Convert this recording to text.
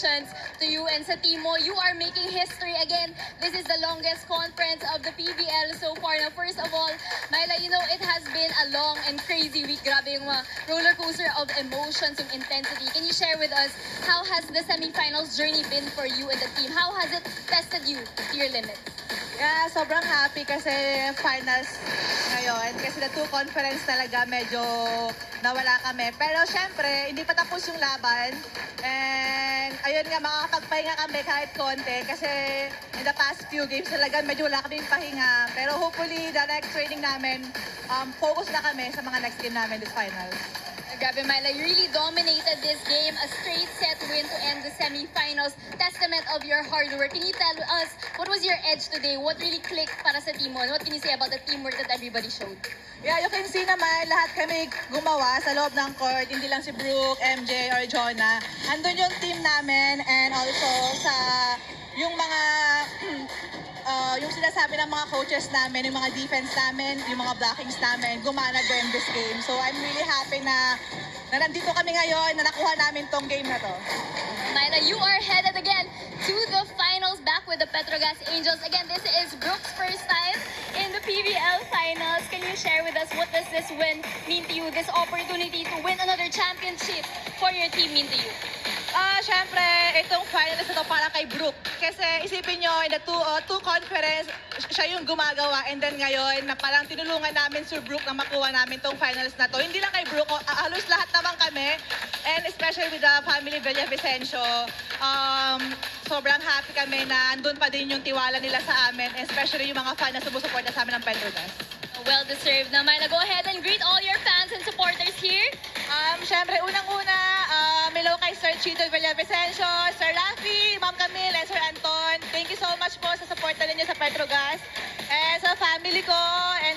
congratulations to you and sa team mo. You are making history again. This is the longest conference of the PBL so far. Now, first of all, Myla, you know, it has been a long and crazy week. Grabe yung mga roller coaster of emotions, yung intensity. Can you share with us, how has the semifinals journey been for you and the team? How has it tested you to your limits? Yeah, sobrang happy kasi finals ngayon. Kasi the two conference talaga medyo nawala kami. Pero syempre, hindi pa tapos yung laban. And ayun nga, makakapagpahinga kami kahit konti. Kasi in the past few games talaga medyo wala kaming pahinga. Pero hopefully, the next training namin, focus na kami sa mga next game namin this finals. Grabe, Myla, you really dominated this game. A straight set win to end the semifinals. Testament of your hard work. Can you tell us, what was your edge today? What really clicked para sa team mo? And what can you say about the teamwork that everybody showed? Yeah, you can see naman, lahat kami gumawa sa loob ng court. Hindi lang si Brooke, MJ, or Jonah. Andun yung team namin and also sa yung mga yung sinasabi ng mga coaches namin, yung mga defense namin, yung mga blockings namin, gumana din this game. So I'm really happy na nandito kami ngayon, na nakuha namin tong game na to. Myla, you are headed again to the finals back with the Petrogas Angels. Again, this is Brooke's first time in the PBL finals. Can you share with us what does this win mean to you? This opportunity to win another championship for your team mean to you? Syempre, itong finals na to para kay Brooke. Kasi isipin nyo, in the two conference, siya yung gumagawa. And then ngayon, na parang tinulungan namin si Brooke na makuha namin tong finals na to. Hindi lang kay Brooke, halos lahat naman kami. And especially with the family Villavicencio, sobrang happy kami na andun pa din yung tiwala nila sa amin. Especially yung mga fan na sumusuporta sa amin ng Petrogas. Well-deserved na. Myla, go ahead and greet all your fans and supporters here. Syempre, unang-una, hello kay Sir Chito Villavicencio, Sir Rafi, Ma'am Camille, and Sir Anton. Thank you so much po sa support ninyo sa Petrogas. And sa family ko, and